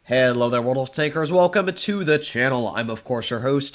Hello there, World of Takers. Welcome to the channel. I'm, of course, your host,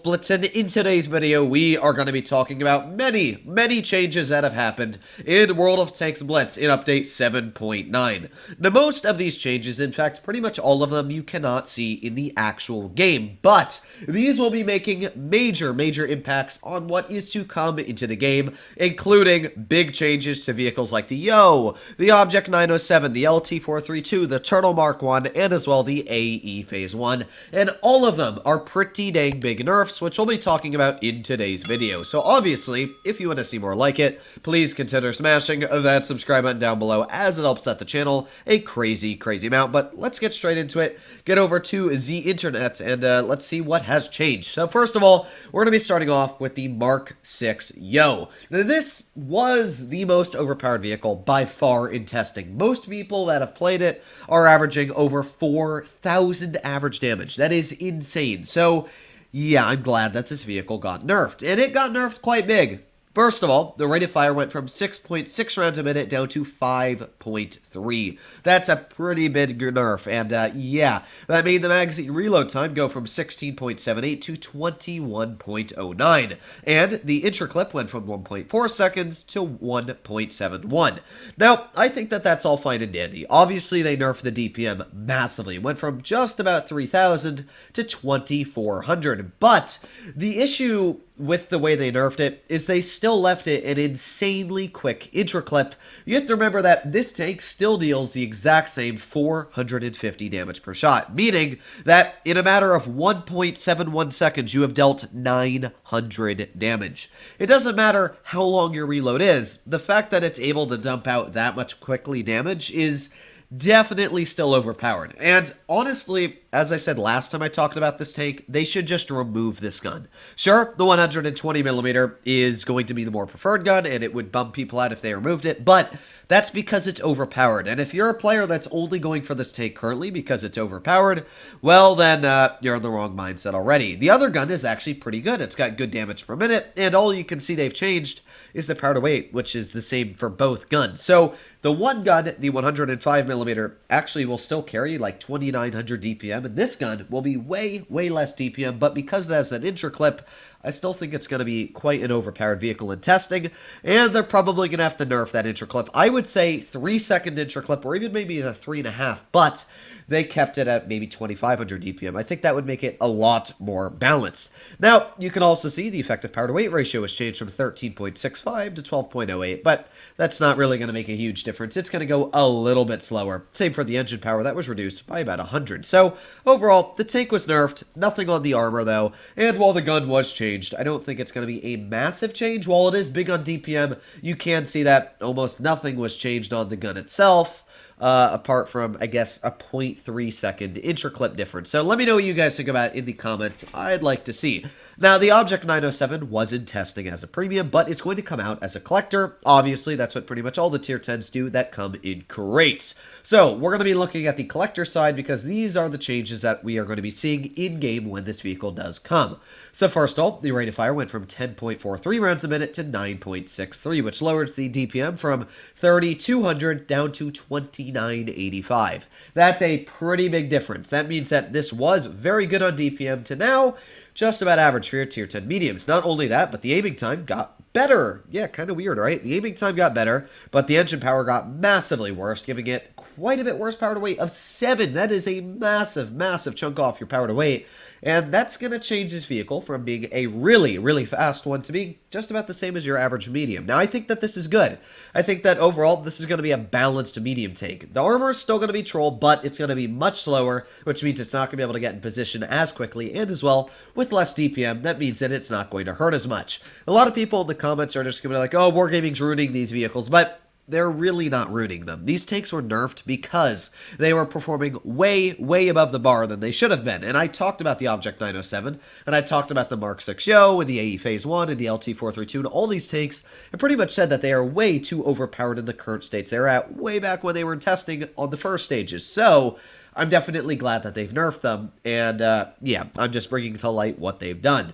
Blitz, and in today's video, we are going to be talking about many changes that have happened in World of Tanks Blitz in Update 7.9. The most of these changes, in fact, pretty much all of them, you cannot see in the actual game, but these will be making major impacts on what is to come into the game, including big changes to vehicles like the Yo, the Object 907, the LT432, the Turtlemark 1, and as well the AE Phase 1, and all of them are pretty dang big nerfs, which we'll be talking about in today's video. So obviously, if you want to see more like it, please consider smashing that subscribe button down below, as it helps out the channel a crazy amount. But let's get straight into it, get over to the internet, and let's see what has changed. So first of all, we're going to be starting off with the Mark 6 Yo. Now this was the most overpowered vehicle by far in testing. Most people that have played it are averaging over 4,000 average damage. That is insane. So, yeah, I'm glad that this vehicle got nerfed. And it got nerfed quite big. First of all, the rate of fire went from 6.6 rounds a minute down to 5.3. That's a pretty big nerf, and yeah, that made the magazine reload time go from 16.78 to 21.09, and the interclip went from 1.4 seconds to 1.71. Now, I think that that's all fine and dandy. Obviously, they nerfed the DPM massively. It went from just about 3,000 to 2,400, but the issue with the way they nerfed it is they still left it an insanely quick interclip. You have to remember that this tank still deals the exact same 450 damage per shot, meaning that in a matter of 1.71 seconds you have dealt 900 damage. It doesn't matter how long your reload is, the fact that it's able to dump out that much quickly damage is definitely still overpowered. And honestly, as I said last time I talked about this tank, they should just remove this gun. Sure, the 120mm is going to be the more preferred gun, and it would bum people out if they removed it, but that's because it's overpowered. And if you're a player that's only going for this tank currently because it's overpowered, well then, you're in the wrong mindset already. The other gun is actually pretty good. It's got good damage per minute, and all you can see they've changed is the power to weight, which is the same for both guns. So the one gun, the 105mm, actually will still carry like 2,900 DPM, and this gun will be way less DPM, but because it has that interclip, I still think it's going to be quite an overpowered vehicle in testing, and they're probably going to have to nerf that interclip. I would say 3-second interclip, or even maybe a 3.5, but they kept it at maybe 2,500 DPM. I think that would make it a lot more balanced. Now, you can also see the effective power to weight ratio has changed from 13.65 to 12.08, but that's not really going to make a huge difference. It's going to go a little bit slower. Same for the engine power, that was reduced by about 100. So, overall, the tank was nerfed, nothing on the armor though, and while the gun was changed, I don't think it's going to be a massive change. While it is big on DPM, you can see that almost nothing was changed on the gun itself. Apart from, I guess, a 0.3 second interclip difference. So let me know what you guys think about it in the comments. I'd like to see. Now, the Object 907 was in testing as a premium, but it's going to come out as a collector. Obviously, that's what pretty much all the tier 10s do that come in crates. So we're going to be looking at the collector side because these are the changes that we are going to be seeing in-game when this vehicle does come. So first off, the rate of fire went from 10.43 rounds a minute to 9.63, which lowers the DPM from 3,200 down to 2,985. That's a pretty big difference. That means that this was very good on DPM to now just about average for your tier 10 mediums. Not only that, but the aiming time got better. Yeah, kind of weird, right? The aiming time got better, but the engine power got massively worse, giving it quite a bit worse power to weight of 7. That is a massive chunk off your power to weight. And that's going to change this vehicle from being a really fast one to being just about the same as your average medium. Now, I think that this is good. I think that overall, this is going to be a balanced medium tank. The armor is still going to be troll, but it's going to be much slower, which means it's not going to be able to get in position as quickly, and as well, with less DPM, that means that it's not going to hurt as much. A lot of people in the comments are just going to be like, oh, Wargaming's ruining these vehicles, but they're really not ruining them. These tanks were nerfed because they were performing way above the bar than they should have been. And I talked about the Object 907, and I talked about the Mark 6 Yo, and the AE Phase 1, and the LT432, and all these tanks, and pretty much said that they are way too overpowered in the current states they're at, way back when they were testing on the first stages. So, I'm definitely glad that they've nerfed them, and yeah, I'm just bringing to light what they've done.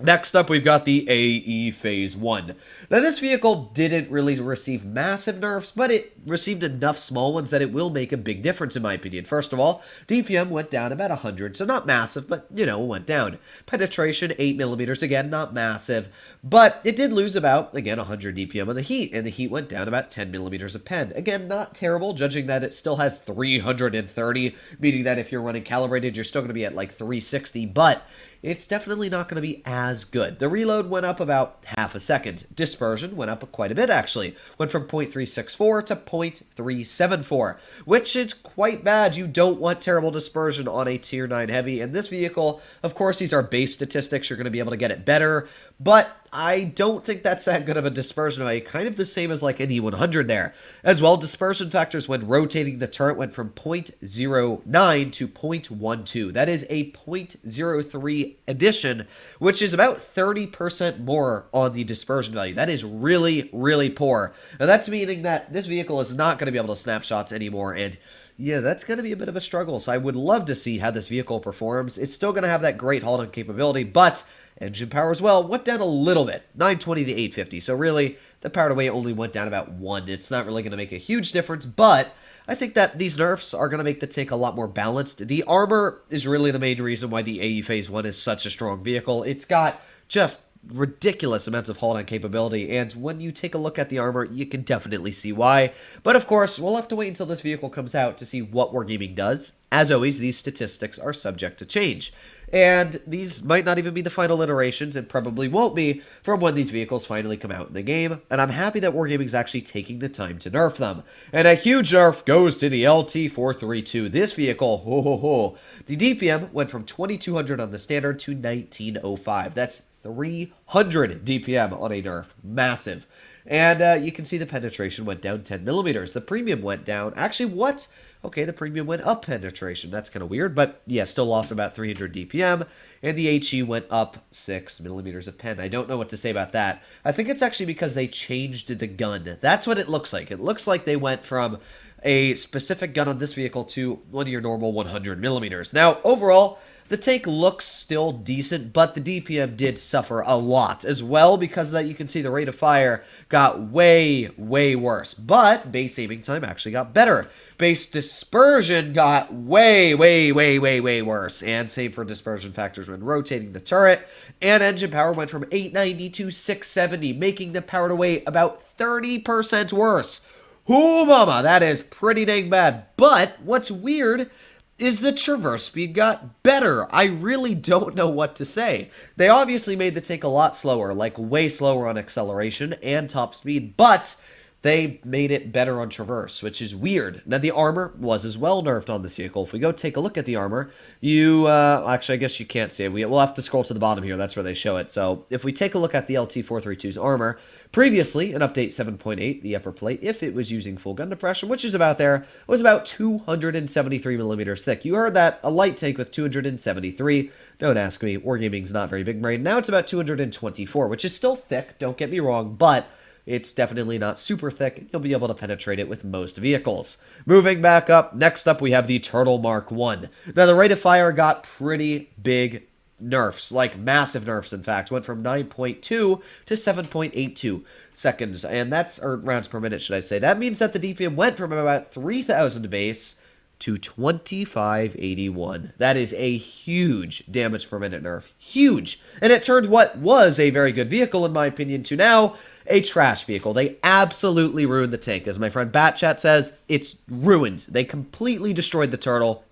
Next up, we've got the AE Phase 1. Now, this vehicle didn't really receive massive nerfs, but it received enough small ones that it will make a big difference, in my opinion. First of all, DPM went down about 100, so not massive, but, went down. Penetration, 8mm, again, not massive, but it did lose about, again, 100 DPM on the heat, and the heat went down about 10mm of pen. Again, not terrible, judging that it still has 330, meaning that if you're running calibrated, you're still going to be at like 360, but it's definitely not going to be as good. The reload went up about half a second. Dispersion went up quite a bit, actually. Went from 0.364 to 0.374, which is quite bad. You don't want terrible dispersion on a Tier 9 Heavy. And this vehicle, of course, these are base statistics. You're going to be able to get it better, but I don't think that's that good of a dispersion value. Kind of the same as like an E100 there. As well, dispersion factors when rotating the turret went from 0.09 to 0.12. That is a 0.03 addition, which is about 30% more on the dispersion value. That is really, really poor. And that's meaning that this vehicle is not going to be able to snap shots anymore, and yeah, that's going to be a bit of a struggle. So I would love to see how this vehicle performs. It's still going to have that great hold-on capability, but engine power as well went down a little bit, 920 to 850. So really, the power to weight only went down about 1. It's not really going to make a huge difference, but I think that these nerfs are going to make the tank a lot more balanced. The armor is really the main reason why the AE Phase 1 is such a strong vehicle. It's got just ridiculous amounts of hold-on capability, and when you take a look at the armor, you can definitely see why. But of course, we'll have to wait until this vehicle comes out to see what Wargaming does. As always, these statistics are subject to change, and these might not even be the final iterations, and probably won't be from when these vehicles finally come out in the game, and I'm happy that Wargaming's actually taking the time to nerf them. And a huge nerf goes to the LT432. This vehicle, the DPM went from 2200 on the standard to 1905. That's 300 DPM on a nerf. Massive. And you can see the penetration went down 10mm. The premium went down. Actually, what? Okay, the premium went up penetration. That's kind of weird, but yeah, still lost about 300 DPM. And the HE went up 6mm of pen. I don't know what to say about that. I think it's actually because they changed the gun. That's what it looks like. It looks like they went from a specific gun on this vehicle to one of your normal 100mm. Now, overall, the tank looks still decent, but the DPM did suffer a lot as well. Because of that, you can see the rate of fire got way, way worse. But base aiming time actually got better. Base dispersion got way, way, way, way, way worse. And same for dispersion factors when rotating the turret. And engine power went from 890 to 670, making the power to weight about 30% worse. Ooh, mama, that is pretty dang bad. But what's weird is the traverse speed got better. I really don't know what to say. They obviously made the tank a lot slower, like way slower on acceleration and top speed, but they made it better on traverse, which is weird. Now, the armor was as well nerfed on this vehicle. If we go take a look at the armor, actually, I guess you can't see it. We'll have to scroll to the bottom here. That's where they show it. So if we take a look at the LT432's armor, previously, in Update 7.8, the upper plate, if it was using full gun depression, which is about there, was about 273mm thick. You heard that, a light tank with 273. Don't ask me, Wargaming's not very big brain. Now it's about 224, which is still thick, don't get me wrong, but it's definitely not super thick. You'll be able to penetrate it with most vehicles. Moving back up, next up we have the Turtlemark 1. Now the rate of fire got pretty big nerfs, like massive nerfs in fact. Went from 9.2 to 7.82 seconds, and that's, or rounds per minute should I say. That means that the DPM went from about 3000 base to 2581. That is a huge damage per minute nerf. Huge. And it turned what was a very good vehicle in my opinion to now a trash vehicle. They absolutely ruined the tank. As my friend Batchat says, it's ruined. They completely destroyed the turtle,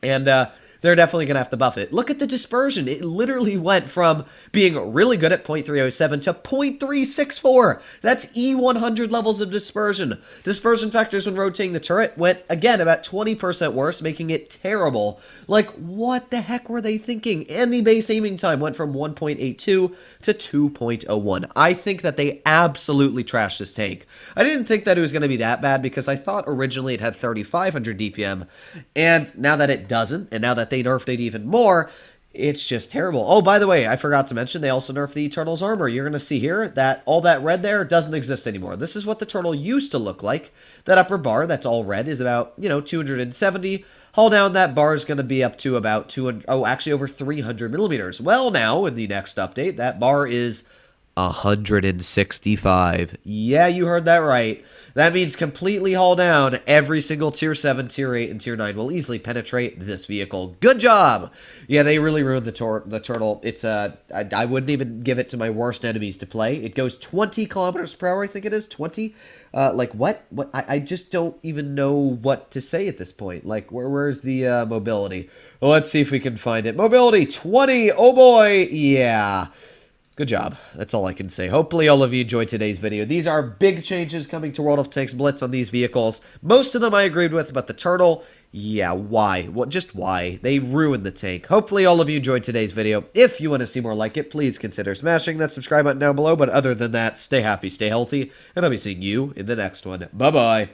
and they're definitely going to have to buff it. Look at the dispersion. It literally went from being really good at 0.307 to 0.364. That's E100 levels of dispersion. Dispersion factors when rotating the turret went, again, about 20% worse, making it terrible. Like, what the heck were they thinking? And the base aiming time went from 1.82 to 2.01. I think that they absolutely trashed this tank. I didn't think that it was going to be that bad because I thought originally it had 3500 DPM, and now that it doesn't, and now that they nerfed it even more, it's just terrible. Oh, by the way, I forgot to mention, they also nerfed the Turtle's armor. You're going to see here that all that red there doesn't exist anymore. This is what the Turtle used to look like. That upper bar that's all red is about, 270. Hull down, that bar is going to be up to about 200, oh, actually over 300 millimeters. Well, now, in the next update, that bar is 165. Yeah, you heard that right. That means completely hull down, every single Tier 7, Tier 8, and Tier 9 will easily penetrate this vehicle. Good job! Yeah, they really ruined the Turtle. It's, I wouldn't even give it to my worst enemies to play. It goes 20 kilometers per hour, I think it is, 20? Like, what? I just don't even know what to say at this point. Like, where's the, mobility? Well, let's see if we can find it. Mobility, 20! Oh boy! Yeah. Good job. That's all I can say. Hopefully all of you enjoyed today's video. These are big changes coming to World of Tanks Blitz on these vehicles. Most of them I agreed with, but the Turtle, yeah, why? What? Just why? They ruined the tank. Hopefully all of you enjoyed today's video. If you want to see more like it, please consider smashing that subscribe button down below. But other than that, stay happy, stay healthy, and I'll be seeing you in the next one. Bye-bye.